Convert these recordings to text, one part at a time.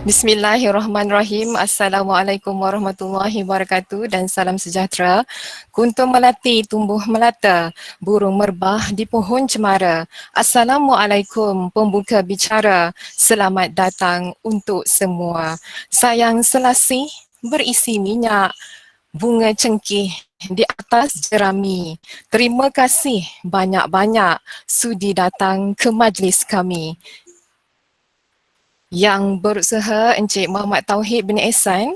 Bismillahirrahmanirrahim. Assalamualaikum warahmatullahi wabarakatuh dan salam sejahtera. Kuntum melati tumbuh melata, burung merbah di pohon cemara. Assalamualaikum pembuka bicara. Selamat datang untuk semua. Sayang selasih berisi minyak, bunga cengkih di atas jerami. Terima kasih banyak-banyak sudi datang ke majlis kami. Yang berusaha Encik Muhammad Tauhid bin Ehsan,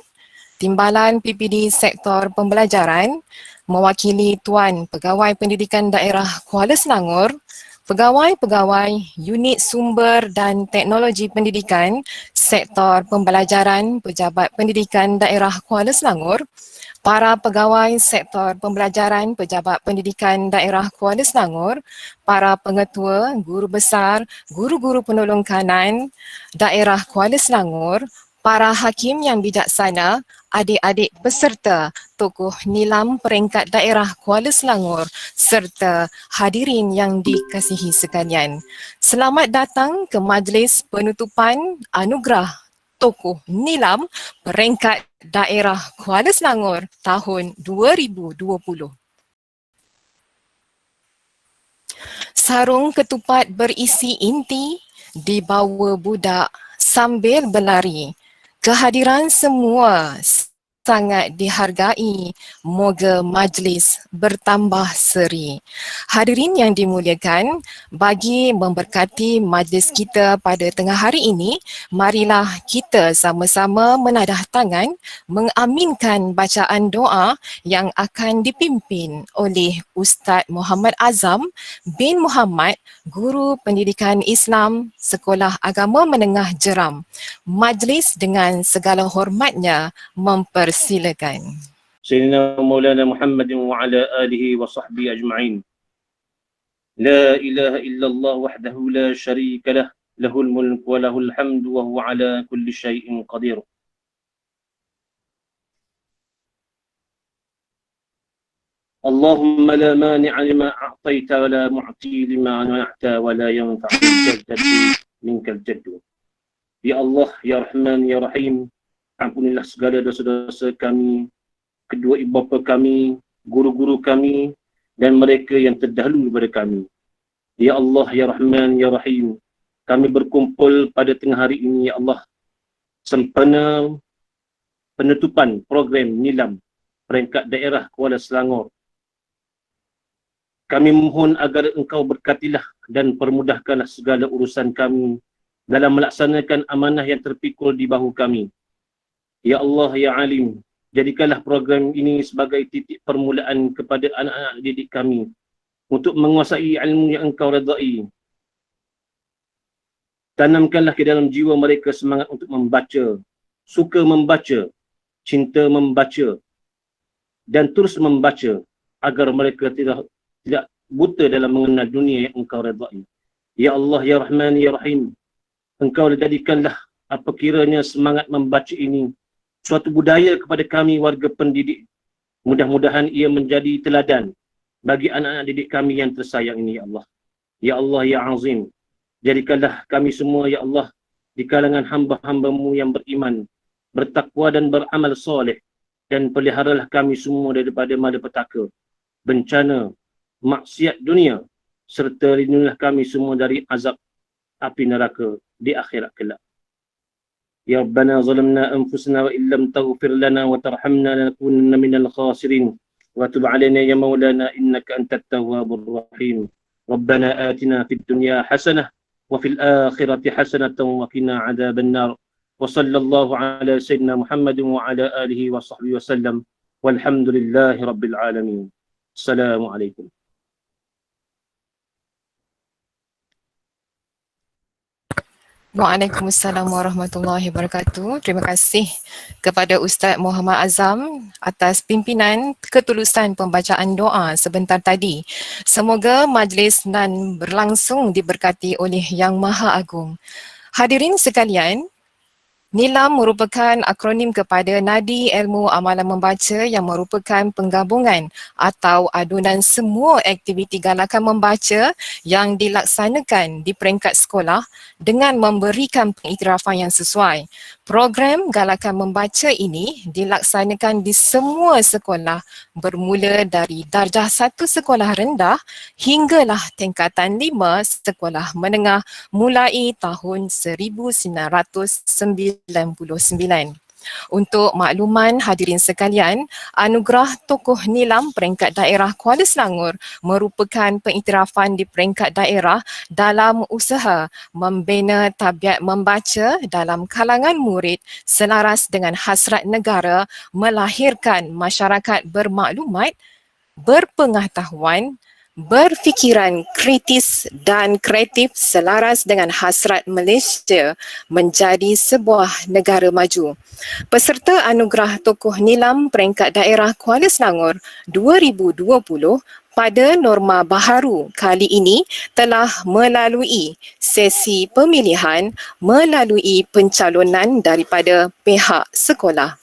Timbalan PPD Sektor Pembelajaran, mewakili Tuan Pegawai Pendidikan Daerah Kuala Selangor, pegawai-pegawai Unit Sumber dan Teknologi Pendidikan Sektor Pembelajaran Pejabat Pendidikan Daerah Kuala Selangor, para pegawai sektor pembelajaran Pejabat Pendidikan Daerah Kuala Selangor, para pengetua, guru besar, guru-guru penolong kanan Daerah Kuala Selangor, para hakim yang bijaksana, adik-adik peserta tokoh nilam peringkat daerah Kuala Selangor serta hadirin yang dikasihi sekalian. Selamat datang ke majlis penutupan anugerah tokoh nilam peringkat daerah Kuala Selangor tahun 2020. Sarung ketupat berisi inti dibawa budak sambil berlari. Kehadiran semua sangat dihargai. Moga majlis bertambah seri. Hadirin yang dimuliakan, bagi memberkati majlis kita pada tengah hari ini, marilah kita sama-sama menadah tangan mengaminkan bacaan doa yang akan dipimpin oleh Ustaz Muhammad Azam bin Muhammad, Guru Pendidikan Islam Sekolah Agama Menengah Jeram. Majlis dengan segala hormatnya mempersilakan. Sayyidina Maulana Muhammad wa ala alihi wa sahbihi ajma'in. La ilaha illallah wahdahu la sharika lah, lahul mulk wa lahul hamdu wa huwa ala kulli syai'in qadir. Allahumma la mani'a lima a'taita wa la mu'ti lima mana'ta wa la yanfa'ul jaddati minkal jaddu. Ya Allah, Ya Rahman, Ya Rahim, ampunilah segala dosa-dosa kami, kedua ibu bapa kami, guru-guru kami dan mereka yang terdahulu daripada kami. Ya Allah, Ya Rahman, Ya Rahim, kami berkumpul pada tengah hari ini, Ya Allah, sempena penutupan program nilam peringkat daerah Kuala Selangor. Kami mohon agar Engkau berkatilah dan permudahkanlah segala urusan kami dalam melaksanakan amanah yang terpikul di bahu kami. Ya Allah, Ya Alim, jadikanlah program ini sebagai titik permulaan kepada anak-anak didik kami untuk menguasai ilmu yang Engkau redai. Tanamkanlah ke dalam jiwa mereka semangat untuk membaca, suka membaca, cinta membaca dan terus membaca agar mereka tidak buta dalam mengenal dunia yang Engkau redai. Ya Allah, Ya Rahman, Ya Rahim, Engkau jadikanlah apa kiranya semangat membaca ini suatu budaya kepada kami warga pendidik. Mudah-mudahan ia menjadi teladan bagi anak-anak didik kami yang tersayang ini, Ya Allah. Ya Allah, Ya Azim, jadikanlah kami semua, Ya Allah, di kalangan hamba-hambamu yang beriman, bertakwa dan beramal soleh, dan peliharalah kami semua daripada malapetaka, bencana, maksiat dunia, serta lindungilah kami semua dari azab api neraka di akhirat kelak. Ya Rabbana zalamna anfusana wa illam taghfir lana wa tarhamna lanakunanna minal khasirin wa tub alaina ya maulana innaka antat tawwabur rahim. Rabbana atina fid dunya hasanah wa fil akhirati hasanatan wa qina adzaban nar. Wa sallallahu ala sayyidina Muhammadin wa ala alihi wa sahbihi wasallam. Walhamdulillahi rabbil alamin. Assalamualaikum. Waalaikumsalam warahmatullahi wabarakatuh. Terima kasih kepada Ustaz Muhammad Azam atas pimpinan ketulusan pembacaan doa sebentar tadi. Semoga majlis nan berlangsung diberkati oleh Yang Maha Agung. Hadirin sekalian, NILAM merupakan akronim kepada Nadi Ilmu Amalan Membaca yang merupakan penggabungan atau adunan semua aktiviti galakan membaca yang dilaksanakan di peringkat sekolah dengan memberikan pengiktirafan yang sesuai. Program galakan membaca ini dilaksanakan di semua sekolah bermula dari darjah 1 sekolah rendah hinggalah tingkatan 5 sekolah menengah mulai tahun 1999. Untuk makluman hadirin sekalian, anugerah Tokoh Nilam peringkat daerah Kuala Selangor merupakan pengiktirafan di peringkat daerah dalam usaha membina tabiat membaca dalam kalangan murid selaras dengan hasrat negara melahirkan masyarakat bermaklumat, berpengetahuan, berfikiran kritis dan kreatif selaras dengan hasrat Malaysia menjadi sebuah negara maju. Peserta anugerah Tokoh Nilam peringkat daerah Kuala Selangor 2020 pada norma baharu kali ini telah melalui sesi pemilihan melalui pencalonan daripada pihak sekolah.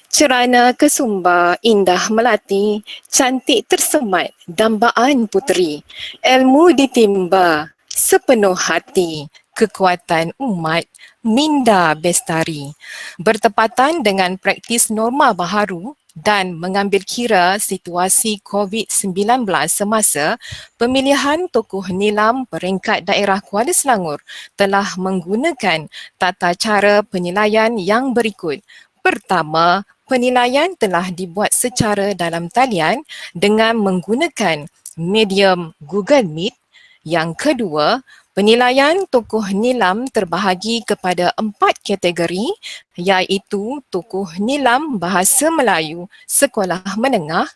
Cerana Kesumba Indah Melati, cantik tersemat dambaan puteri, ilmu ditimba sepenuh hati, kekuatan umat minda bestari. Bertepatan dengan praktis norma baharu dan mengambil kira situasi COVID-19 semasa, pemilihan Tokoh Nilam peringkat daerah Kuala Selangor telah menggunakan tata cara penilaian yang berikut. Pertama, penilaian telah dibuat secara dalam talian dengan menggunakan medium Google Meet. Yang kedua, penilaian Tokoh Nilam terbahagi kepada 4 kategori iaitu Tokoh Nilam Bahasa Melayu Sekolah Menengah,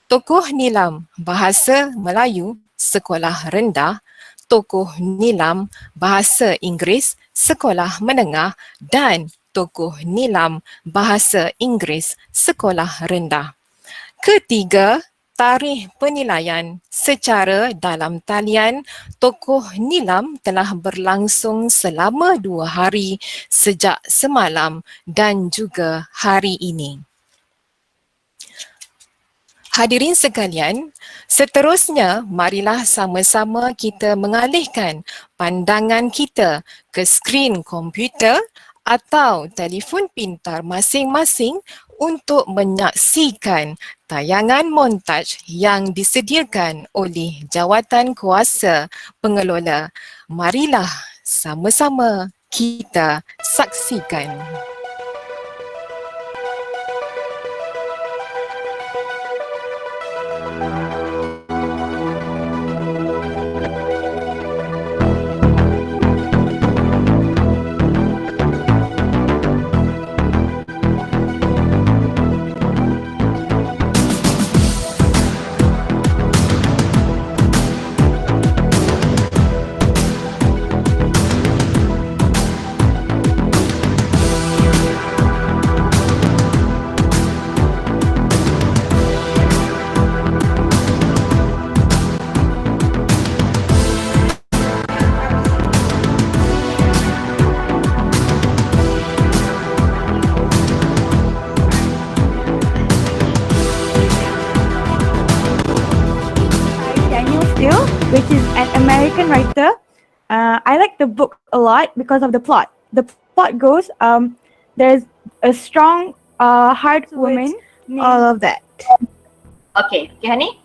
Tokoh Nilam Bahasa Melayu Sekolah Rendah, Tokoh Nilam Bahasa Inggeris Sekolah Menengah dan Tokoh Nilam Bahasa Inggeris Sekolah Rendah. Ketiga, tarikh penilaian secara dalam talian Tokoh Nilam telah berlangsung selama 2 hari sejak semalam dan juga hari ini. Hadirin sekalian, seterusnya marilah sama-sama kita mengalihkan pandangan kita ke skrin komputer atau telefon pintar masing-masing untuk menyaksikan tayangan montaj yang disediakan oleh Jawatan Kuasa Pengelola. Marilah sama-sama kita saksikan. Which is an American writer. I like the book a lot because of the plot. The plot goes, there's a strong, hard woman, all of that. Okay, honey.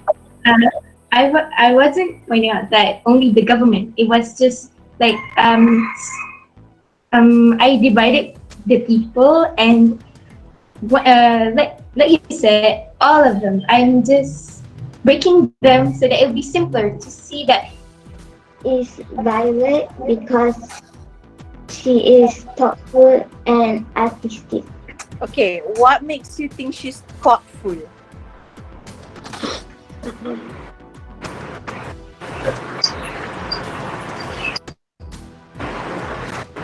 I wasn't pointing out that only the government. It was just like I divided the people and like you said, all of them. I'm just breaking them so that it will be simpler to see that. Is Violet because she is thoughtful and artistic. Okay, what makes you think she's thoughtful?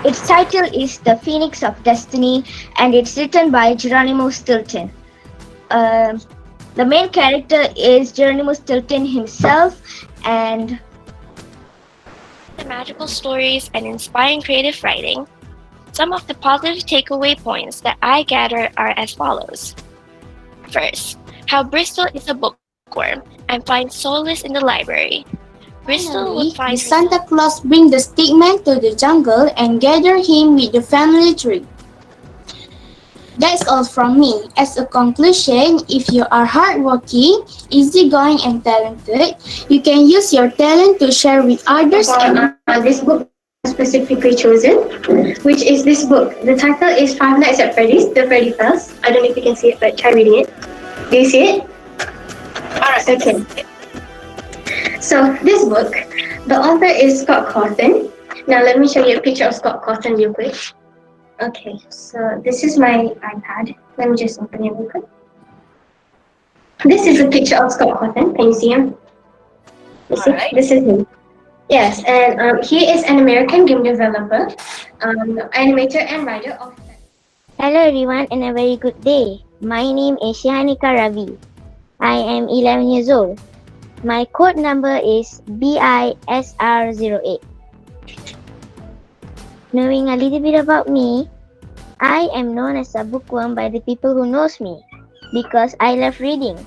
Its title is The Phoenix of Destiny and it's written by Geronimo Stilton. The main character is Geronimo Stilton himself, and magical stories and inspiring creative writing. Some of the positive takeaway points that I gather are as follows. First, how Bristol is a bookworm and finds solace in the library. Bristol would Finally, find the Santa Claus brings the stickman to the jungle and gather him with the family tree. That's all from me. As a conclusion, if you are hardworking, easygoing and talented, you can use your talent to share with others. This book specifically chosen, which is this book. The title is Five Nights at Freddy's, The Freddy Files. I don't know if you can see it, but try reading it. Do you see it? Alright. Okay. So this book, the author is Scott Cawthon. Now let me show you a picture of Scott Cawthon real quick. Okay, so this is my iPad. Let me just open it real quick. This is a picture of Scott Cawthon. Can you see him? You see? Alright. This is him. Yes, and he is an American game developer, animator and writer of... Hello everyone and a very good day. My name is Shahanika Ravi. I am 11 years old. My code number is BISR08. Knowing a little bit about me, I am known as a bookworm by the people who knows me because I love reading.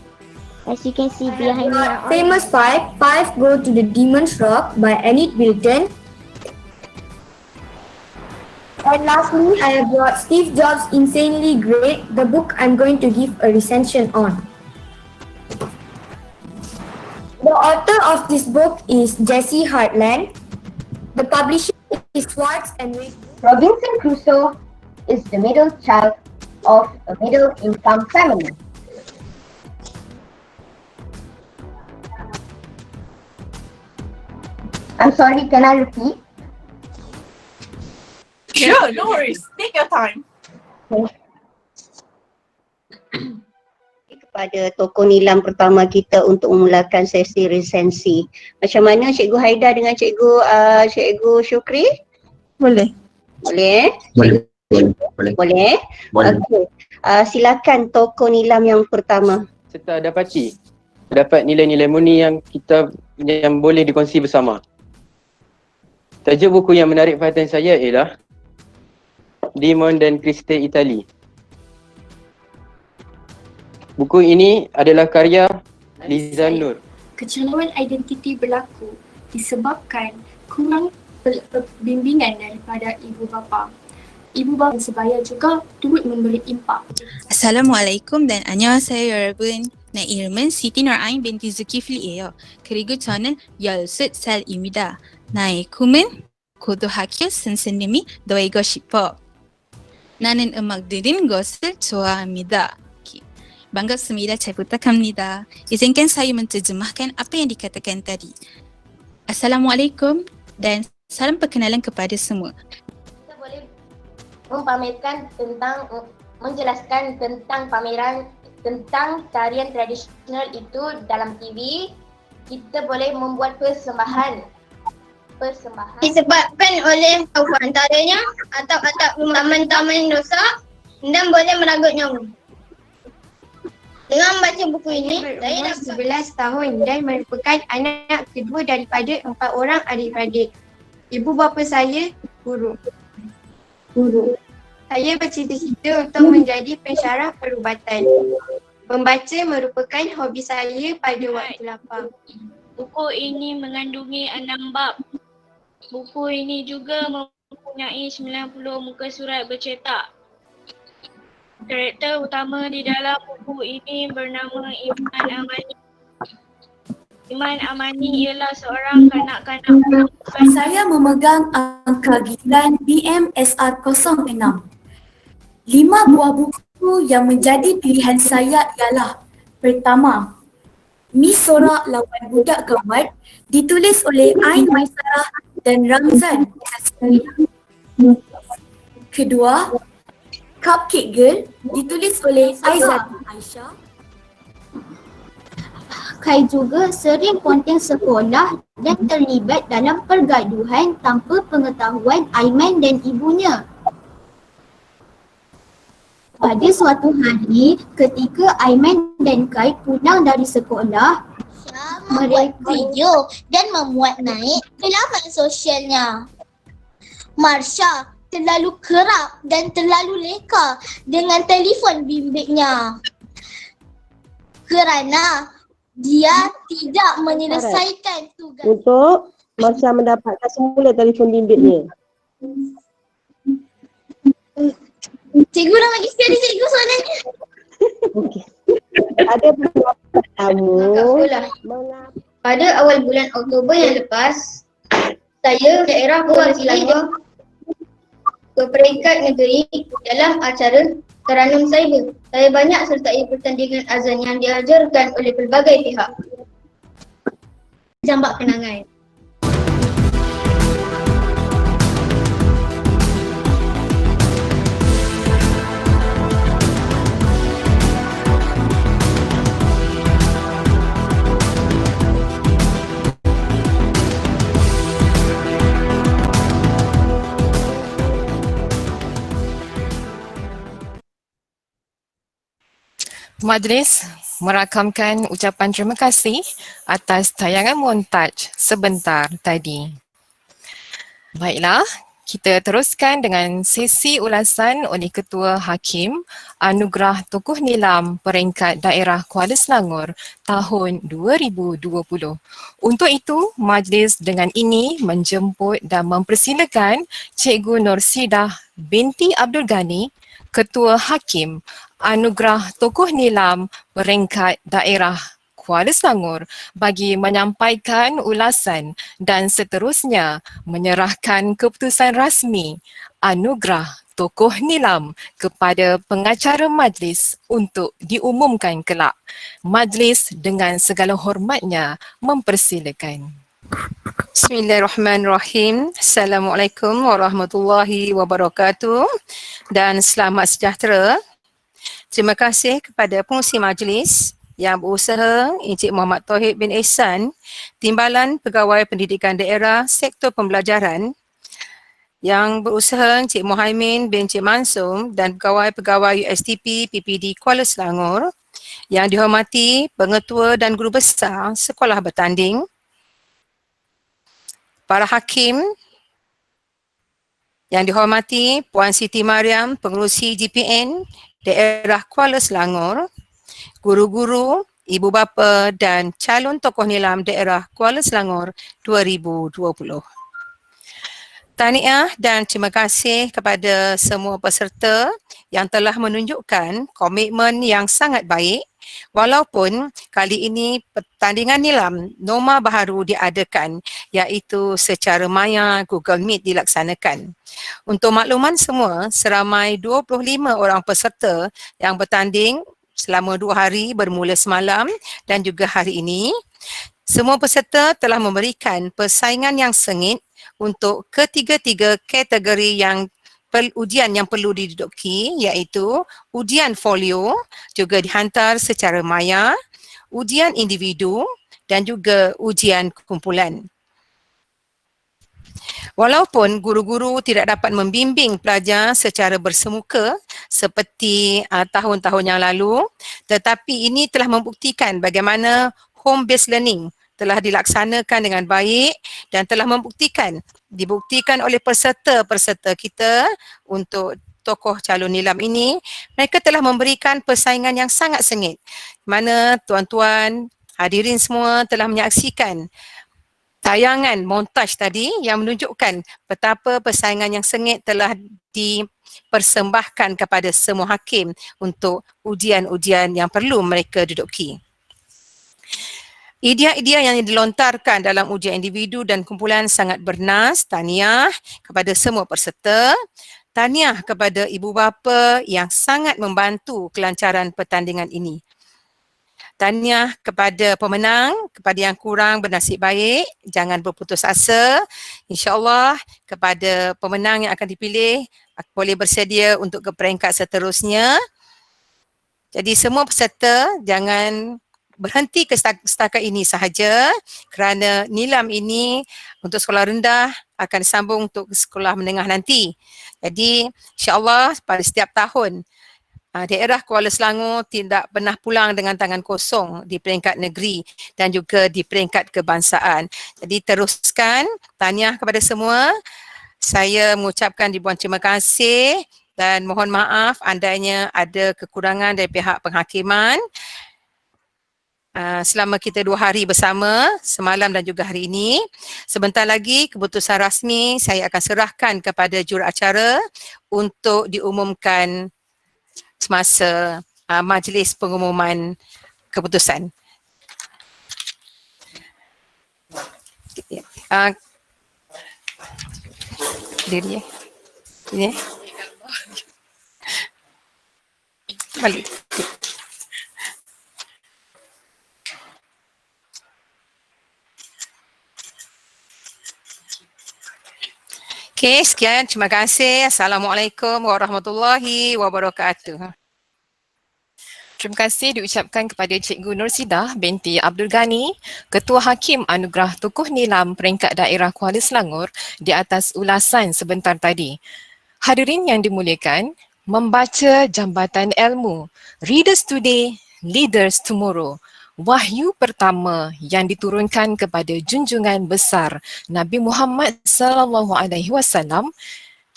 As you can see behind me are all Famous Five Go to the Demon's Rock by Enid Blyton. And lastly, I have brought Steve Jobs' Insanely Great, the book I'm going to give a recension on. The author of this book is Jesse Hartland. The publisher is Schwartz and Wade. Robinson Crusoe is the middle child of a middle-income family. I'm sorry, can I repeat? Sure, no worries. Take your time. Kepada tokoh nilam pertama kita untuk memulakan sesi resensi. Macam mana Cikgu Haida dengan Cikgu Syukri? Boleh. Boleh? Boleh. Boleh? Okey. Silakan tokoh nilam yang pertama. Serta dapat nilai-nilai murni yang boleh dikongsi bersama. Tajuk buku yang menarik perhatian saya ialah Demon dan Kriste Itali. Buku ini adalah karya Liza Nur. Kecelakaan identiti berlaku disebabkan kurang bimbingan daripada ibu bapa. Ibu bapa sebaya juga turut memberi impak. Assalamualaikum dan annyeonghaseyo 여러분. 네, 이름은 시티 노아인 빈티 zulkifli예요. 그리고 저는 13살입니다. 나의 꿈은 고등학교 선생님이 되고 싶어. 나는 음악 들은 것을 좋아합니다. Banggapsmida, saya butakhamnida. Izinkan saya menterjemahkan apa yang dikatakan tadi. Assalamualaikum dan salam perkenalan kepada semua. Kita boleh menjelaskan tentang pameran tentang tarian tradisional itu dalam TV. Kita boleh membuat persembahan. Disebabkan oleh antaranya atap-atap taman-taman rosak dan boleh meragut nyawa. Dengan membaca buku ini, saya dah 11 tahun dan merupakan anak kedua daripada 4 orang adik-beradik. Ibu bapa saya guru. Saya bercita-cita untuk menjadi pensyarah perubatan. Membaca merupakan hobi saya pada waktu lapang. Buku ini mengandungi 6 bab. Buku ini juga mempunyai 90 muka surat bercetak. Karakter utama di dalam buku ini bernama Iman Amani. Iman Amani ialah seorang kanak-kanak perempuan. Saya memegang angka giliran BMSR06. 5 buah buku yang menjadi pilihan saya ialah: pertama, Miss Sorak Lawan Budak Gawat ditulis oleh Ain Maisarah dan Ramzan. Kedua, Cupcake Girl ditulis oleh Aizat Aisyah. Kai juga sering ponteng sekolah dan terlibat dalam pergaduhan tanpa pengetahuan Aiman dan ibunya. Pada suatu hari, ketika Aiman dan Kai pulang dari sekolah, mereka video dan memuat naik ke laman sosialnya. Marsha, terlalu kerap dan terlalu leka dengan telefon bimbitnya kerana dia tidak menyelesaikan tugas. Untuk macam mendapatkan semula telefon bimbitnya. Cikgu dah bagi sekali cikgu soalannya. Okey. Ada pendapat kamu mengapa Pada awal bulan Oktober yang lepas, saya daerah Kuala Selangor ke peringkat negeri dalam acara Teranum Cyber. Saya banyak sertai pertandingan azan yang diajarkan oleh pelbagai pihak. Jambak Penangai. Majlis merakamkan ucapan terima kasih atas tayangan montaj sebentar tadi. Baiklah, kita teruskan dengan sesi ulasan oleh Ketua Hakim Anugerah Tokoh Nilam Peringkat Daerah Kuala Selangor tahun 2020. Untuk itu, majlis dengan ini menjemput dan mempersilakan Cikgu Nursidah binti Abdul Ghani, Ketua Hakim Anugerah Tokoh Nilam Peringkat Daerah Kuala Selangor bagi menyampaikan ulasan dan seterusnya menyerahkan keputusan rasmi Anugerah Tokoh Nilam kepada pengacara majlis untuk diumumkan kelak. Majlis dengan segala hormatnya mempersilakan. Bismillahirrahmanirrahim. Assalamualaikum warahmatullahi wabarakatuh dan selamat sejahtera. Terima kasih kepada pengurusi majlis yang berusaha Encik Muhammad Tauhid bin Ihsan, Timbalan Pegawai Pendidikan Daerah Sektor Pembelajaran, yang berusaha Encik Muhaimin bin Encik Mansum dan pegawai-pegawai USTP PPD Kuala Selangor, yang dihormati pengetua dan guru besar sekolah bertanding, para hakim yang dihormati Puan Siti Mariam, pengerusi GPN Daerah Kuala Selangor, guru-guru, ibu bapa dan calon tokoh nilam Daerah Kuala Selangor 2020. Tahniah dan terima kasih kepada semua peserta yang telah menunjukkan komitmen yang sangat baik walaupun kali ini pertandingan nilam norma baharu diadakan iaitu secara maya Google Meet dilaksanakan. Untuk makluman semua, seramai 25 orang peserta yang bertanding selama 2 hari bermula semalam dan juga hari ini. Semua peserta telah memberikan persaingan yang sengit untuk ketiga-tiga kategori yang ujian yang perlu diduduki iaitu ujian folio juga dihantar secara maya, ujian individu dan juga ujian kumpulan. Walaupun guru-guru tidak dapat membimbing pelajar secara bersemuka seperti tahun-tahun yang lalu, tetapi ini telah membuktikan bagaimana home-based learning telah dilaksanakan dengan baik dan telah dibuktikan oleh peserta-peserta kita untuk tokoh calon nilam ini, mereka telah memberikan persaingan yang sangat sengit. Mana tuan-tuan hadirin semua telah menyaksikan tayangan montaj tadi yang menunjukkan betapa persaingan yang sengit telah dipersembahkan kepada semua hakim untuk ujian-ujian yang perlu mereka duduki. Idea-idea yang dilontarkan dalam ujian individu dan kumpulan sangat bernas. Tahniah kepada semua peserta. Tahniah kepada ibu bapa yang sangat membantu kelancaran pertandingan ini. Tahniah kepada pemenang, kepada yang kurang bernasib baik, jangan berputus asa. InsyaAllah kepada pemenang yang akan dipilih boleh bersedia untuk ke peringkat seterusnya. Jadi semua peserta jangan berhenti ke setakat ini sahaja kerana nilam ini untuk sekolah rendah akan disambung untuk sekolah menengah nanti. Jadi insyaAllah pada setiap tahun daerah Kuala Selangor tidak pernah pulang dengan tangan kosong di peringkat negeri dan juga di peringkat kebangsaan. Jadi teruskan, tahniah kepada semua. saya mengucapkan ribuan terima kasih dan mohon maaf andainya ada kekurangan dari pihak penghakiman. Selama kita 2 hari bersama, semalam dan juga hari ini. Sebentar lagi keputusan rasmi saya akan serahkan kepada juruacara untuk diumumkan semasa majlis pengumuman keputusan. Diri ini balik. Okey, sekian. Terima kasih. Assalamualaikum warahmatullahi wabarakatuh. Terima kasih diucapkan kepada Cikgu Nursidah binti Abdul Ghani, Ketua Hakim Anugerah Tokoh Nilam Peringkat Daerah Kuala Selangor di atas ulasan sebentar tadi. Hadirin yang dimuliakan, membaca jambatan ilmu, Readers Today, Leaders Tomorrow. Wahyu pertama yang diturunkan kepada junjungan besar Nabi Muhammad SAW,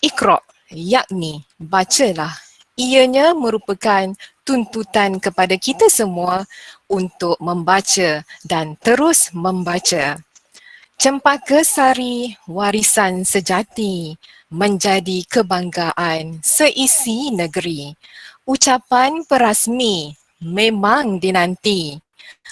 Iqra, yakni bacalah. Ianya merupakan tuntutan kepada kita semua untuk membaca dan terus membaca. Cempaka Sari, warisan sejati, menjadi kebanggaan seisi negeri. Ucapan perasmi memang dinanti.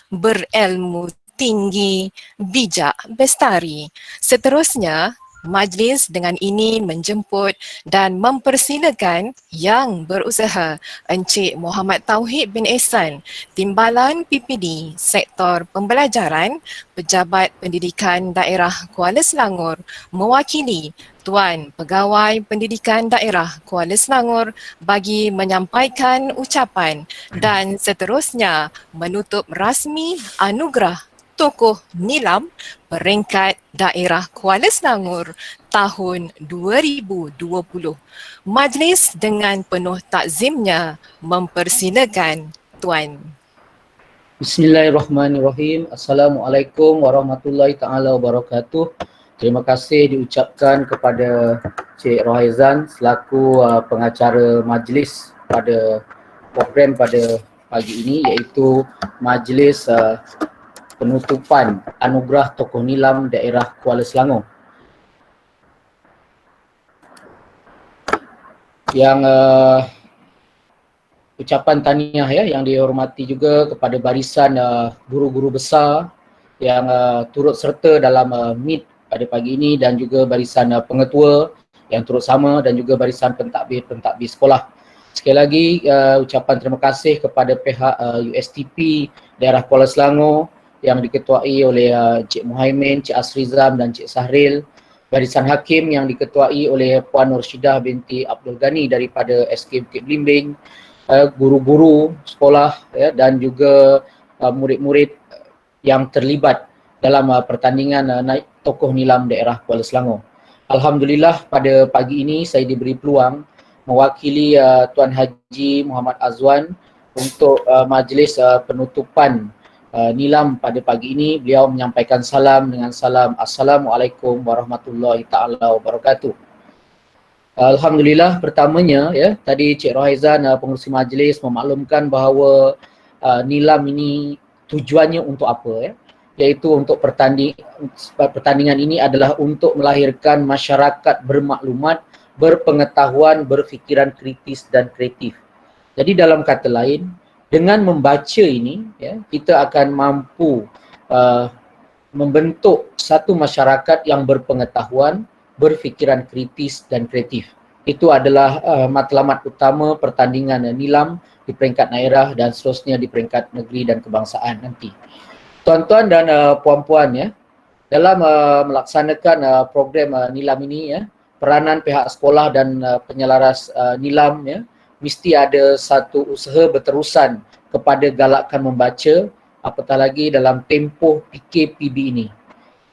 Berilmu tinggi, bijak bestari. Seterusnya, majlis dengan ini menjemput dan mempersilakan yang berusaha Encik Muhammad Tauhid bin Ehsan, Timbalan PPD Sektor Pembelajaran, Pejabat Pendidikan Daerah Kuala Selangor, mewakili Tuan Pegawai Pendidikan Daerah Kuala Selangor bagi menyampaikan ucapan dan seterusnya menutup rasmi anugerah Tokoh Nilam Peringkat Daerah Kuala Selangor tahun 2020. Majlis dengan penuh takzimnya mempersilakan Tuan. Bismillahirrahmanirrahim. Assalamualaikum warahmatullahi taala wabarakatuh. Terima kasih diucapkan kepada Cik Rohaizan selaku pengacara majlis pada program pada pagi ini, iaitu majlis penutupan Anugerah Tokoh Nilam Daerah Kuala Selangor. Yang ucapan tahniah yang dihormati juga kepada barisan guru-guru besar yang turut serta dalam meet pada pagi ini dan juga barisan pengetua yang turut sama dan juga barisan pentadbir sekolah. Sekali lagi ucapan terima kasih kepada pihak USTP Daerah Kuala Selangor yang diketuai oleh Cik Muhaimin, Cik Asrizam dan Cik Sahril. Barisan Hakim yang diketuai oleh Puan Nurshidah binti Abdul Ghani daripada SK Bukit Belimbing, guru-guru sekolah dan juga murid-murid yang terlibat dalam pertandingan naik Tokoh Nilam Daerah Kuala Selangor. Alhamdulillah pada pagi ini saya diberi peluang mewakili Tuan Haji Muhammad Azwan untuk majlis penutupan nilam pada pagi ini. Beliau menyampaikan salam dengan salam Assalamualaikum warahmatullahi taala wabarakatuh. Alhamdulillah, pertamanya tadi Cik Rohaizan pengurusi majlis memaklumkan bahawa nilam ini tujuannya untuk apa iaitu untuk pertandingan ini adalah untuk melahirkan masyarakat bermaklumat, berpengetahuan, berfikiran kritis dan kreatif. Jadi dalam kata lain, dengan membaca ini kita akan mampu membentuk satu masyarakat yang berpengetahuan, berfikiran kritis dan kreatif. Itu adalah matlamat utama pertandingan nilam di peringkat daerah dan seterusnya di peringkat negeri dan kebangsaan nanti. Tuan-tuan dan puan-puan dalam melaksanakan program nilam ini peranan pihak sekolah dan penyelaras nilam mesti ada satu usaha berterusan kepada galakan membaca, apatah lagi dalam tempoh PKPB ini.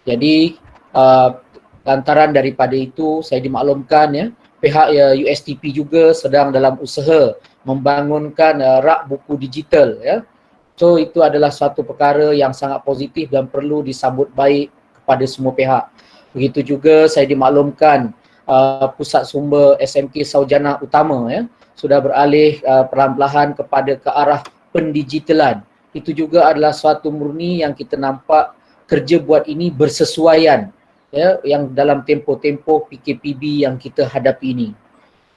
Jadi lantaran daripada itu saya dimaklumkan pihak USTP juga sedang dalam usaha membangunkan rak buku digital So itu adalah satu perkara yang sangat positif dan perlu disambut baik kepada semua pihak. Begitu juga saya dimaklumkan pusat sumber SMK Sarjana Utama ya sudah beralih perlahan-lahan kepada ke arah pendigitalan. Itu juga adalah suatu murni yang kita nampak kerja buat ini bersesuaian ya yang dalam tempoh-tempoh PKPB yang kita hadapi ini.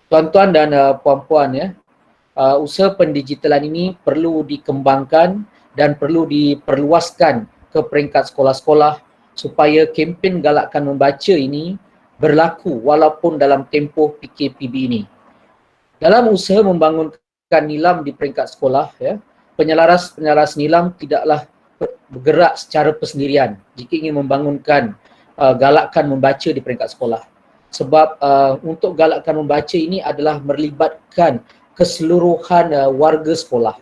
Tuan-tuan dan puan-puan ya, usaha pendigitalan ini perlu dikembangkan dan perlu diperluaskan ke peringkat sekolah-sekolah supaya kempen galakkan membaca ini berlaku walaupun dalam tempoh PKPB ini. Dalam usaha membangunkan nilam di peringkat sekolah ya, penyelaras nilam tidaklah bergerak secara persendirian jika ingin membangunkan galakkan membaca di peringkat sekolah. Sebab untuk galakkan membaca ini adalah melibatkan keseluruhan warga sekolah.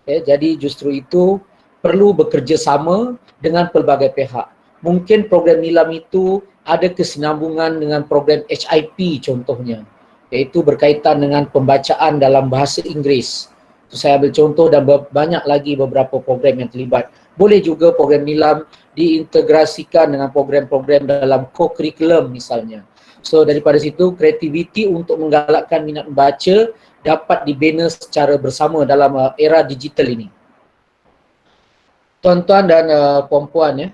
Ya, jadi justru itu perlu bekerjasama dengan pelbagai pihak. Mungkin program nilam itu ada kesinambungan dengan program HIP contohnya, iaitu berkaitan dengan pembacaan dalam bahasa Inggeris. Itu saya ambil contoh dan banyak lagi beberapa program yang terlibat. Boleh juga program nilam diintegrasikan dengan program-program dalam co-curriculum misalnya. So daripada situ kreativiti untuk menggalakkan minat membaca dapat dibina secara bersama dalam era digital ini. Tuan-tuan dan puan-puan ya,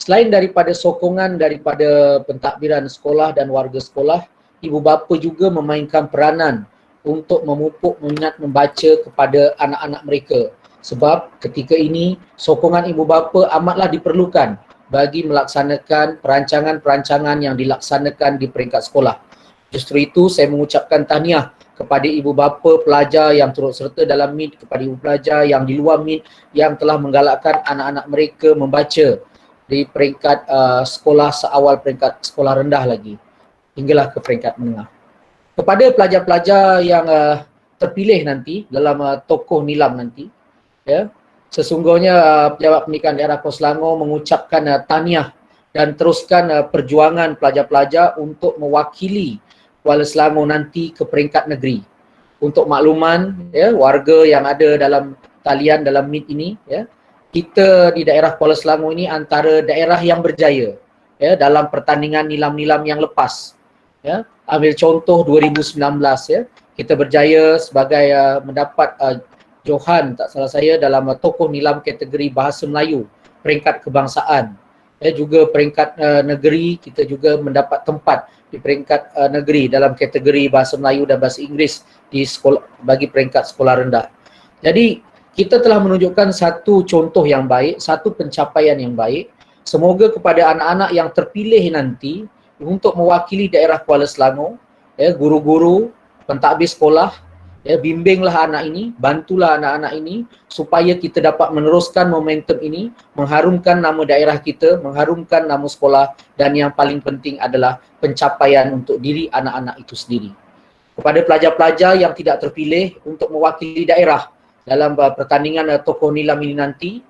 selain daripada sokongan daripada pentadbiran sekolah dan warga sekolah, ibu bapa juga memainkan peranan untuk memupuk minat membaca kepada anak-anak mereka. Sebab ketika ini sokongan ibu bapa amatlah diperlukan bagi melaksanakan perancangan-perancangan yang dilaksanakan di peringkat sekolah. Justru itu saya mengucapkan tahniah kepada ibu bapa pelajar yang turut serta dalam MIT, kepada ibu pelajar yang di luar MIT yang telah menggalakkan anak-anak mereka membaca di peringkat sekolah seawal peringkat sekolah rendah lagi hinggalah ke peringkat menengah. Kepada pelajar-pelajar yang terpilih nanti dalam tokoh nilam nanti ya, sesungguhnya Pejabat Pendidikan Daerah Kuala Selangor mengucapkan tahniah dan teruskan perjuangan pelajar-pelajar untuk mewakili Kuala Selangor nanti ke peringkat negeri. Untuk makluman ya, warga yang ada dalam talian dalam MIT ini ya, kita di daerah Kuala Selangor ini antara daerah yang berjaya ya dalam pertandingan nilam-nilam yang lepas. Ya, ambil contoh 2019 ya, kita berjaya sebagai mendapat Johan tak salah saya dalam tokoh nilam kategori bahasa Melayu peringkat kebangsaan. Ya, juga peringkat negeri kita juga mendapat tempat di peringkat negeri dalam kategori bahasa Melayu dan bahasa Inggeris di sekolah bagi peringkat sekolah rendah. Jadi kita telah menunjukkan satu contoh yang baik, satu pencapaian yang baik. Semoga kepada anak-anak yang terpilih nanti untuk mewakili daerah Kuala Selangor, ya, guru-guru, pentadbir sekolah, ya, bimbinglah anak ini, bantulah anak-anak ini supaya kita dapat meneruskan momentum ini, mengharumkan nama daerah kita, mengharumkan nama sekolah dan yang paling penting adalah pencapaian untuk diri anak-anak itu sendiri. Kepada pelajar-pelajar yang tidak terpilih untuk mewakili daerah dalam pertandingan tokoh nilam ini nanti,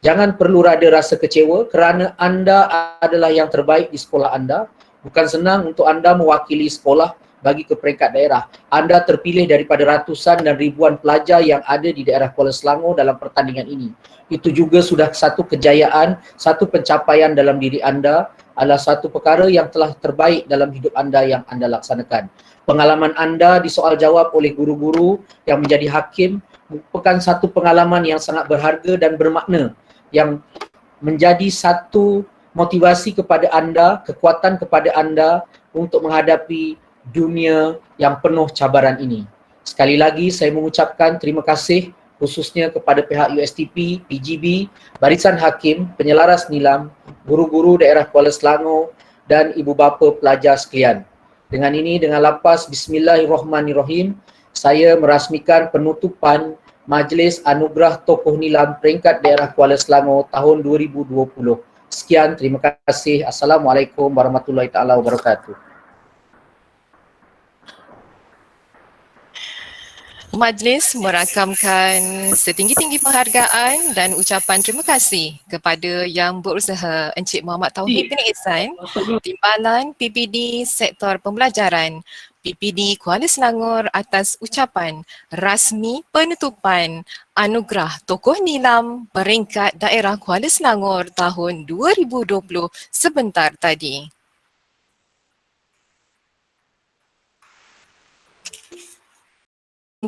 jangan perlu ada rasa kecewa kerana anda adalah yang terbaik di sekolah anda. Bukan senang untuk anda mewakili sekolah bagi ke peringkat daerah. Anda terpilih daripada ratusan dan ribuan pelajar yang ada di daerah Kuala Selangor dalam pertandingan ini. Itu juga sudah satu kejayaan, satu pencapaian dalam diri anda, adalah satu perkara yang telah terbaik dalam hidup anda yang anda laksanakan. Pengalaman anda disoal jawab oleh guru-guru yang menjadi hakim merupakan satu pengalaman yang sangat berharga dan bermakna yang menjadi satu motivasi kepada anda, kekuatan kepada anda untuk menghadapi dunia yang penuh cabaran ini. Sekali lagi saya mengucapkan terima kasih khususnya kepada pihak USTP, PGB, Barisan Hakim, Penyelaras Nilam, guru-guru daerah Kuala Selangor dan ibu bapa pelajar sekalian. Dengan ini, dengan lapas Bismillahirrahmanirrahim, saya merasmikan penutupan Majlis Anugerah Tokoh Nilam Peringkat Daerah Kuala Selangor tahun 2020. Sekian, terima kasih. Assalamualaikum warahmatullahi taala wabarakatuh. Majlis merakamkan setinggi-tinggi penghargaan dan ucapan terima kasih kepada yang berusaha Encik Muhammad Tauhid bin Ihsan, Timbalan PPD Sektor Pembelajaran PPD Kuala Selangor atas ucapan rasmi penutupan Anugerah Tokoh Nilam Peringkat Daerah Kuala Selangor tahun 2020 sebentar tadi.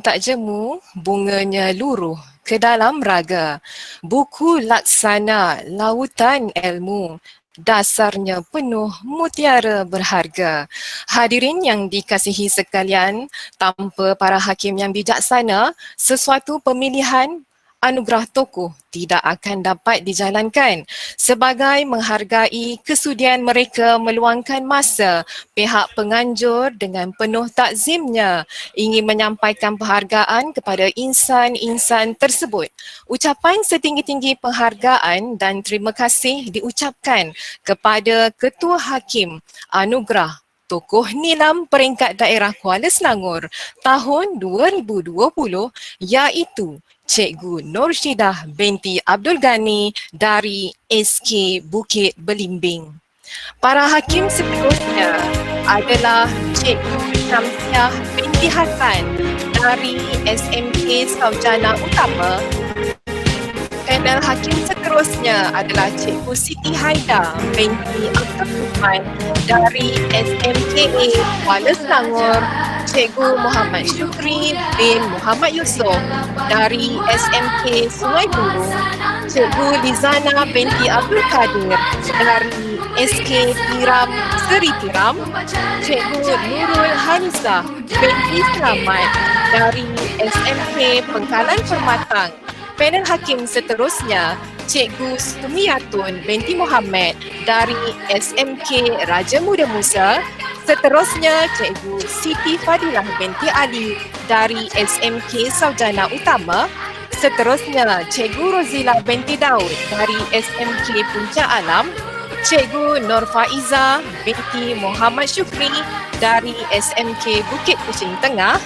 tak jemu, bunganya luruh ke dalam raga. Buku laksana lautan ilmu, dasarnya penuh mutiara berharga. Hadirin yang dikasihi sekalian, tanpa para hakim yang bijaksana, sesuatu pemilihan anugerah tokoh tidak akan dapat dijalankan. Sebagai menghargai kesudian mereka meluangkan masa, pihak penganjur dengan penuh takzimnya ingin menyampaikan penghargaan kepada insan-insan tersebut. Ucapan setinggi-tinggi penghargaan dan terima kasih diucapkan kepada Ketua Hakim Anugerah Tokoh Nilam Peringkat Daerah Kuala Selangor tahun 2020 iaitu Cikgu Norshidah binti Abdul Ghani dari SK Bukit Belimbing. Para hakim seterusnya adalah Cikgu Syamsiah binti Hassan dari SMK Sarjana Utama. Panel hakim seterusnya adalah Cikgu Siti Haida binti Abdul Rahman dari SMKA Kuala Selangor, Cikgu Muhammad Syukri bin Muhammad Yusof dari SMK Sungai Buloh, Cikgu Lizana binti Abdul Kadir dari SK Tiram Seri Tiram, Cikgu Nurul Hanisa binti Selamat dari SMK Pengkalan Permatang. Panel hakim seterusnya, Cikgu Sumiatun binti Muhammad dari SMK Raja Muda Musa. Seterusnya, Cikgu Siti Fadilah binti Ali dari SMK Sarjana Utama. Seterusnya, Cikgu Rozila binti Daud dari SMK Puncak Alam. Cikgu Nur Faiza binti Muhammad Syukri dari SMK Bukit Kuching Tengah.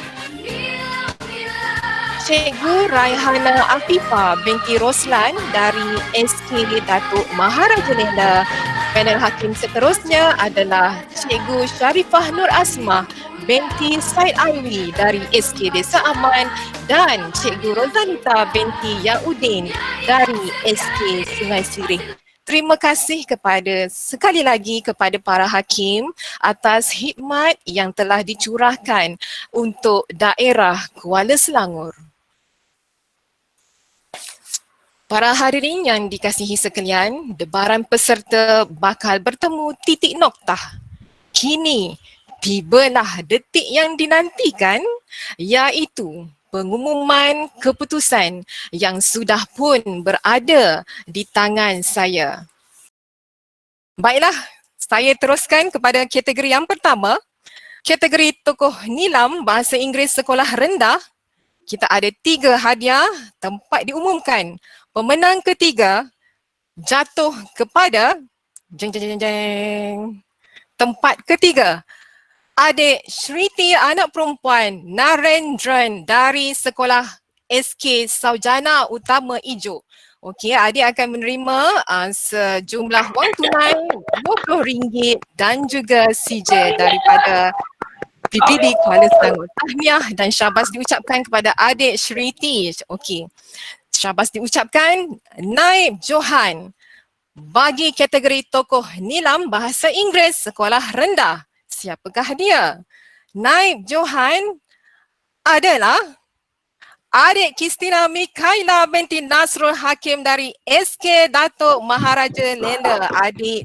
Cikgu Raihana Afifah binti Roslan dari SK Datuk Maharaja Lela. Panel hakim seterusnya adalah Cikgu Sharifah Nur Asmah binti Said Alwi dari SK Desa Aman dan Cikgu Rozanita binti Yaudin dari SK Sungai Sirih. Terima kasih sekali lagi kepada para hakim atas khidmat yang telah dicurahkan untuk daerah Kuala Selangor. Para hadirin yang dikasihi sekalian, debaran peserta bakal bertemu titik noktah. Kini tibalah detik yang dinantikan, iaitu pengumuman keputusan yang sudah pun berada di tangan saya. Baiklah, saya teruskan kepada kategori yang pertama. Kategori tokoh nilam bahasa Inggeris sekolah rendah. Kita ada 3 hadiah, tempat diumumkan. Pemenang ketiga jatuh kepada tempat ketiga, adik Shriti anak perempuan Narendran dari sekolah SK Sarjana Utama Ijo. Okey, adik akan menerima sejumlah wang tunai RM20 dan juga sijil daripada PPD Kuala Selangor. Tahniah dan syabas diucapkan kepada adik Shriti. Okey. Syabas diucapkan. Naib Johan bagi kategori tokoh nilam bahasa Inggeris sekolah rendah. Siapakah dia? Naib Johan adalah adik Kristina Mikaela binti Nasrul Hakim dari SK Datuk Maharaja Lela. Adik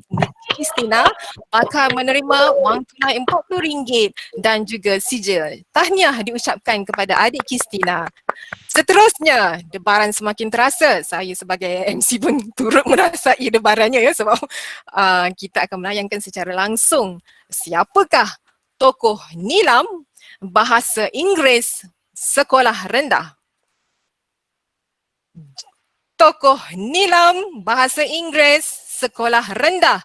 Kristina bakal menerima wang tunai RM40 dan juga sijil. Tahniah diucapkan kepada adik Kristina. Seterusnya, debaran semakin terasa. Saya sebagai MC pun turut merasai debarannya ya, sebab kita akan melayangkan secara langsung siapakah tokoh nilam bahasa Inggeris sekolah rendah. Tokoh nilam bahasa Inggeris sekolah rendah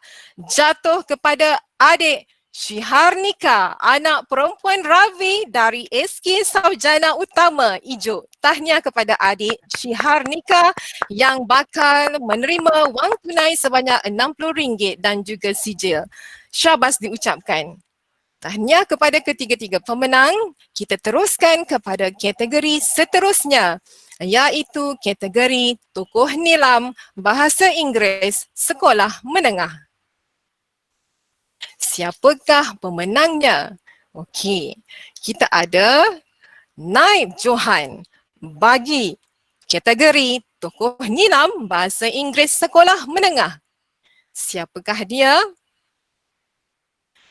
jatuh kepada adik Syiharnika, anak perempuan Ravi dari SK Sarjana Utama Ijo. Tahniah kepada adik Syiharnika yang bakal menerima wang tunai sebanyak RM60 dan juga sijil. Syabas diucapkan. Tahniah kepada ketiga-tiga pemenang. Kita teruskan kepada kategori seterusnya, iaitu kategori tokoh nilam bahasa Inggeris sekolah menengah. Siapakah pemenangnya? Okey, kita ada Naib Johan bagi kategori tokoh nilam bahasa Inggeris sekolah menengah. Siapakah dia?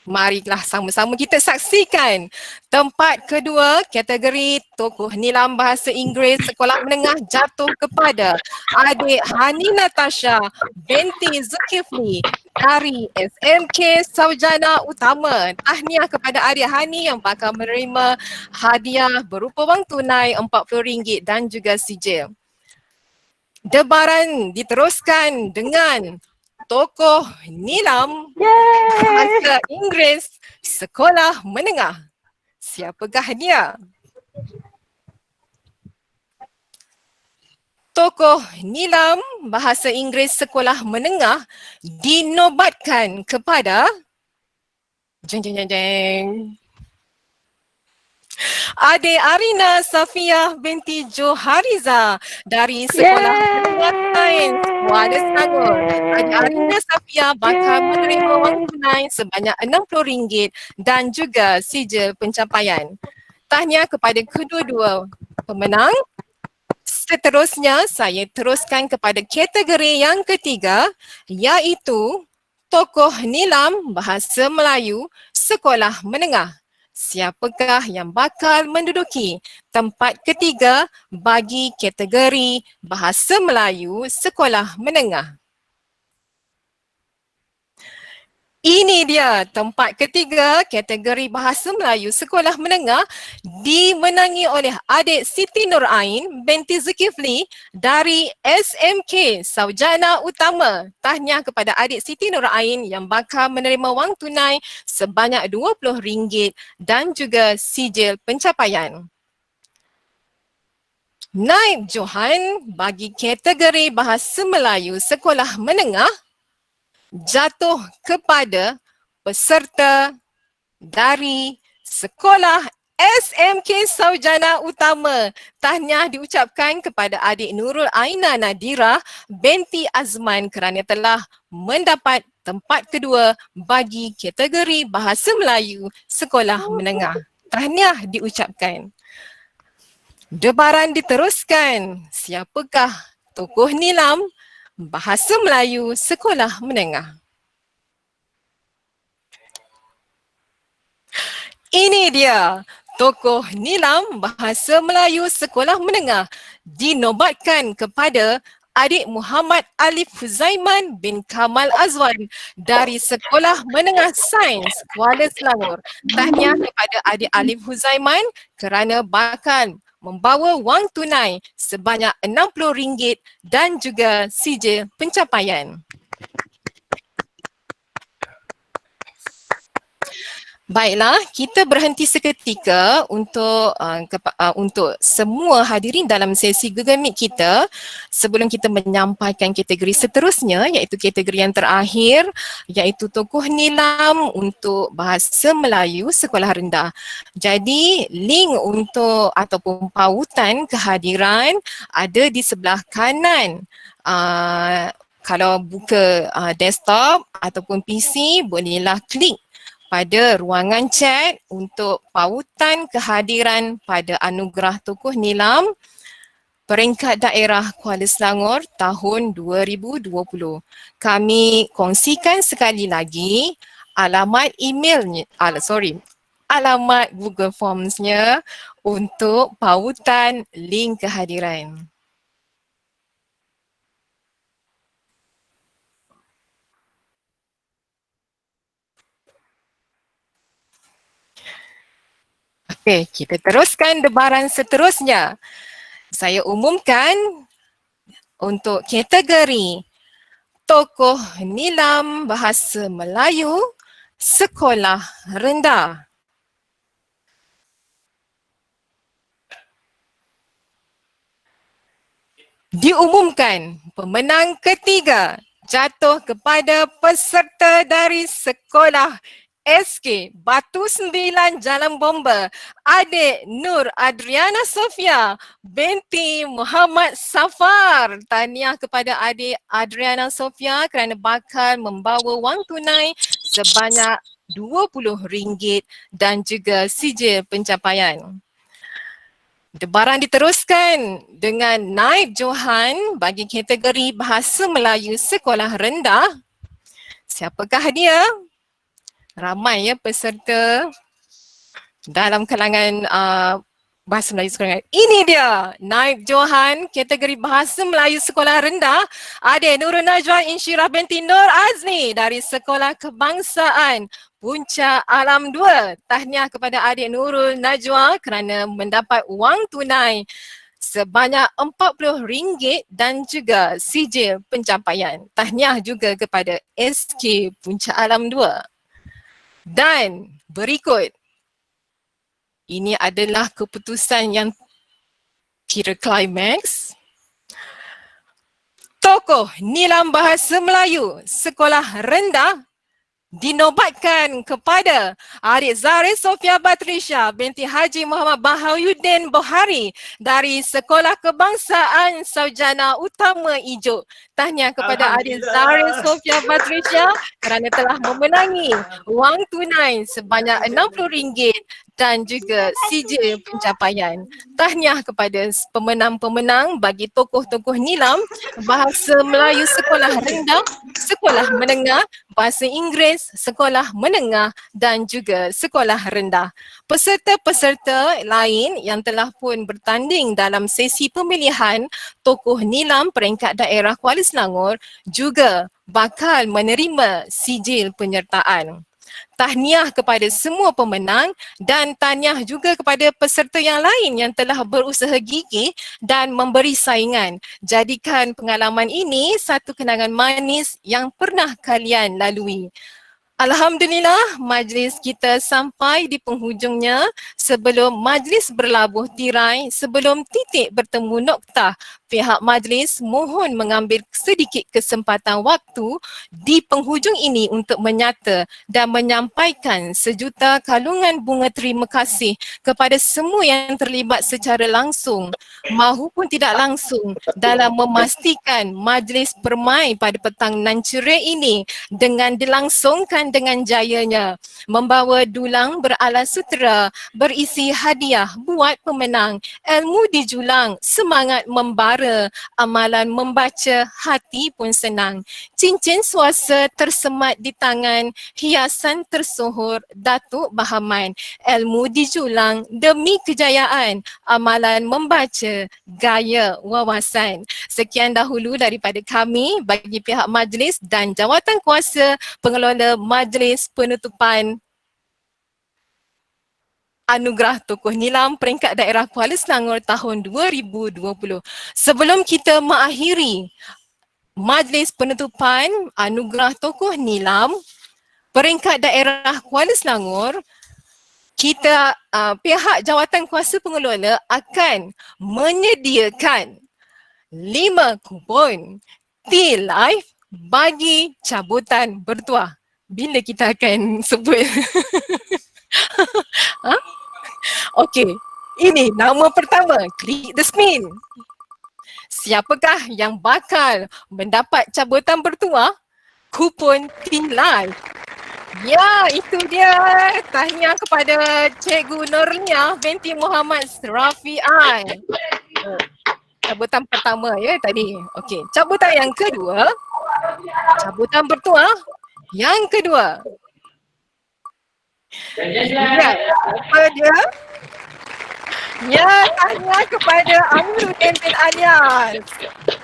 Marilah sama-sama kita saksikan. Tempat kedua kategori tokoh nilam bahasa Inggeris sekolah menengah jatuh kepada adik Hani Natasha binti Zulkifli dari SMK Sarjana Utama. Tahniah kepada adik Hani yang bakal menerima hadiah berupa wang tunai RM40 dan juga sijil. Debaran diteruskan dengan tokoh nilam bahasa Inggeris sekolah menengah. Siapakah dia? Tokoh nilam bahasa Inggeris sekolah menengah dinobatkan kepada jeng jeng jeng jeng adik Arina Safia binti Johariza dari Sekolah Menengah Sains Kuala Selangor. Adik Arina Safia bakal menerima wang tunai sebanyak RM60 dan juga sijil pencapaian. Tahniah kepada kedua-dua pemenang. Seterusnya, saya teruskan kepada kategori yang ketiga iaitu tokoh nilam bahasa Melayu sekolah menengah. Siapakah yang bakal menduduki tempat ketiga bagi kategori bahasa Melayu sekolah menengah? Ini dia tempat ketiga kategori bahasa Melayu sekolah menengah dimenangi oleh adik Siti Nur Ain binti Zulkifli dari SMK Sarjana Utama. Tahniah kepada adik Siti Nur Ain yang bakal menerima wang tunai sebanyak RM20 dan juga sijil pencapaian. Naib Johan bagi kategori bahasa Melayu sekolah menengah jatuh kepada peserta dari Sekolah SMK Sarjana Utama. Tahniah diucapkan kepada adik Nurul Aina Nadira binti Azman kerana telah mendapat tempat kedua bagi kategori bahasa Melayu sekolah menengah. Tahniah diucapkan. Debaran diteruskan. Siapakah tokoh nilam bahasa Melayu sekolah menengah? Ini dia tokoh nilam bahasa Melayu sekolah menengah dinobatkan kepada adik Muhammad Alif Huzaiman bin Kamal Azwan dari Sekolah Menengah Sains Kuala Selangor. Tahniah kepada adik Alif Huzaiman kerana bakal membawa wang tunai sebanyak RM60 dan juga sijil pencapaian. Baiklah, kita berhenti seketika untuk semua hadirin dalam sesi Google Meet kita sebelum kita menyampaikan kategori seterusnya iaitu kategori yang terakhir iaitu tokoh nilam untuk bahasa Melayu sekolah rendah. Jadi link untuk ataupun pautan kehadiran ada di sebelah kanan. Kalau buka desktop ataupun PC bolehlah klik pada ruangan chat untuk pautan kehadiran pada anugerah tokoh nilam peringkat daerah Kuala Selangor tahun 2020. Kami kongsikan sekali lagi alamat emailnya, alamat Google Forms-nya untuk pautan link kehadiran. Okey, kita teruskan debaran seterusnya. Saya umumkan untuk kategori tokoh nilam bahasa Melayu sekolah rendah. Diumumkan pemenang ketiga jatuh kepada peserta dari Sekolah SK Batu 9 Jalan Bomba, adik Nur Adriana Sofia binti Muhammad Safar. Tahniah kepada adik Adriana Sofia kerana bakal membawa wang tunai sebanyak RM20 dan juga sijil pencapaian. Debaran diteruskan dengan Naib Johan bagi kategori Bahasa Melayu Sekolah Rendah. Siapakah dia? Ramai ya peserta dalam kalangan Bahasa Melayu Sekolah Rendah. Ini dia Naib Johan kategori Bahasa Melayu Sekolah Rendah. Adik Nurul Najwa Insyirah binti Nur Azni dari Sekolah Kebangsaan Puncak Alam 2. Tahniah kepada adik Nurul Najwa kerana mendapat wang tunai sebanyak RM40 dan juga sijil pencapaian. Tahniah juga kepada SK Puncak Alam 2. Dan berikut, ini adalah keputusan yang kira klimaks. Tokoh Nilam Bahasa Melayu Sekolah Rendah dinobatkan kepada adik Zahri Sofia Batrisha binti Haji Muhammad Baharuddin Bohari dari Sekolah Kebangsaan Sarjana Utama Ijuk. Tahniah kepada adik Zahri Sofia Batrisha kerana telah memenangi wang tunai sebanyak RM60 dan juga sijil pencapaian. Tahniah kepada pemenang-pemenang bagi tokoh-tokoh Nilam Bahasa Melayu Sekolah Rendah, Sekolah Menengah, Bahasa Inggeris, Sekolah Menengah dan juga Sekolah Rendah. Peserta-peserta lain yang telah pun bertanding dalam sesi pemilihan tokoh Nilam peringkat daerah Kuala Selangor juga bakal menerima sijil penyertaan. Tahniah kepada semua pemenang dan tahniah juga kepada peserta yang lain yang telah berusaha gigih dan memberi saingan. Jadikan pengalaman ini satu kenangan manis yang pernah kalian lalui. Alhamdulillah, majlis kita sampai di penghujungnya. Sebelum majlis berlabuh tirai, sebelum titik bertemu noktah, pihak majlis mohon mengambil sedikit kesempatan waktu di penghujung ini untuk menyata dan menyampaikan sejuta kalungan bunga terima kasih kepada semua yang terlibat secara langsung maupun tidak langsung dalam memastikan majlis permai pada petang nan ceria ini dengan dilangsungkan dengan jayanya, membawa dulang beralas sutera berisi hadiah buat pemenang, ilmu dijulang, semangat membara, amalan membaca, hati pun senang. Cincin suasa tersemat di tangan, hiasan tersohor Datuk Bahaman, ilmu dijulang demi kejayaan, amalan membaca, gaya wawasan. Sekian dahulu daripada kami bagi pihak majlis dan jawatan kuasa pengelola majlis penutupan Anugerah Tokoh Nilam peringkat daerah Kuala Selangor tahun 2020. Sebelum kita mengakhiri majlis penutupan Anugerah Tokoh Nilam peringkat daerah Kuala Selangor, kita pihak jawatan kuasa pengelola akan menyediakan 5 kupon tea live bagi cabutan bertuah. Bila kita akan sebut? Ha? Okey, ini nama pertama, klik the spin. Siapakah yang bakal mendapat cabutan bertuah? Kupon tea live. Ya, itu dia. Tahniah kepada Cikgu Nurliah binti Muhammad Rafi'an. Cabutan pertama ya tadi. Okey, cabutan yang kedua. Cabutan bertuah yang kedua. Ya, apa dia? Ya, tahniah kepada Amiruddin bin Alias.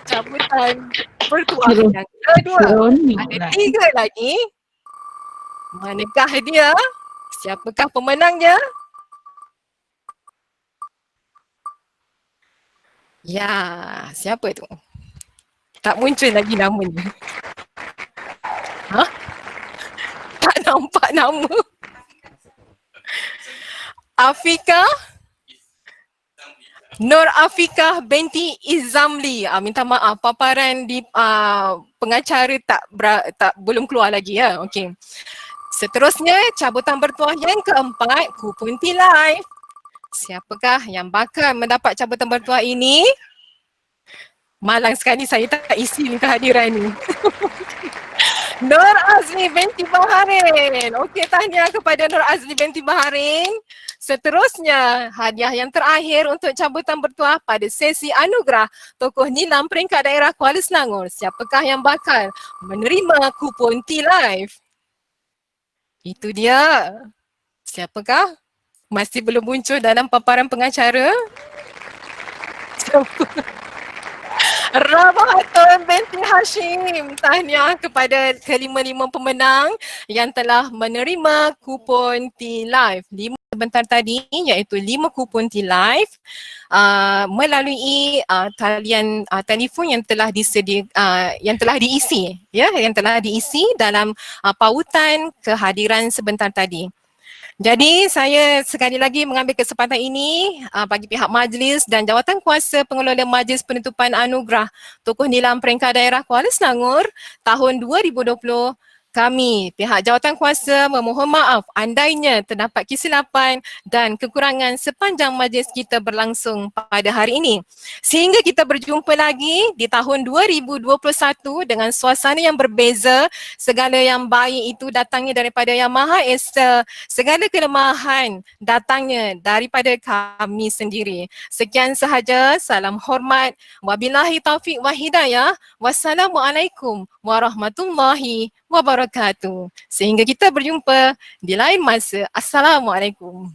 Cabutan bertuah yang kedua. Ada 3 lagi. Manakah dia? Siapakah pemenangnya? Ya, siapa tu? Tak muncul lagi namanya. Ha? Tak nampak nama. Afika Nur Afika binti Izamli. Minta maaf, paparan di pengacara belum keluar lagi ya. Okey. Seterusnya cabutan bertuah yang keempat, kupon tea live. Siapakah yang bakal mendapat cabutan bertuah ini? Malang sekali saya tak isi ni kehadiran ni. Nur Azli binti Baharin. Okey, tahniah kepada Nur Azli binti Baharin. Seterusnya, hadiah yang terakhir untuk cabutan bertuah pada sesi anugerah tokoh nilam peringkat daerah Kuala Selangor. Siapakah yang bakal menerima kupon T-Live? Itu dia. Siapakah? Masih belum muncul dalam paparan pengacara. Rabahatun binti Hashim. Tahniah kepada kelima-lima pemenang yang telah menerima kupon T-Live. 5 sebentar tadi iaitu 5 kupon T-Live melalui talian telefon yang telah yang telah diisi yang telah diisi dalam pautan kehadiran sebentar tadi. Jadi saya sekali lagi mengambil kesempatan ini bagi pihak majlis dan jawatan kuasa pengelola Majlis Penutupan Anugerah Tokoh Nilam Peringkat Daerah Kuala Selangor tahun 2020. Kami, pihak jawatan kuasa memohon maaf andainya terdapat kesilapan dan kekurangan sepanjang majlis kita berlangsung pada hari ini. Sehingga kita berjumpa lagi di tahun 2021 dengan suasana yang berbeza, segala yang baik itu datangnya daripada Yang Maha Esa, segala kelemahan datangnya daripada kami sendiri. Sekian sahaja, salam hormat, wabillahi taufiq wa hidayah, wassalamualaikum warahmatullahi wabarakatuh. Sehingga kita berjumpa di lain masa. Assalamualaikum.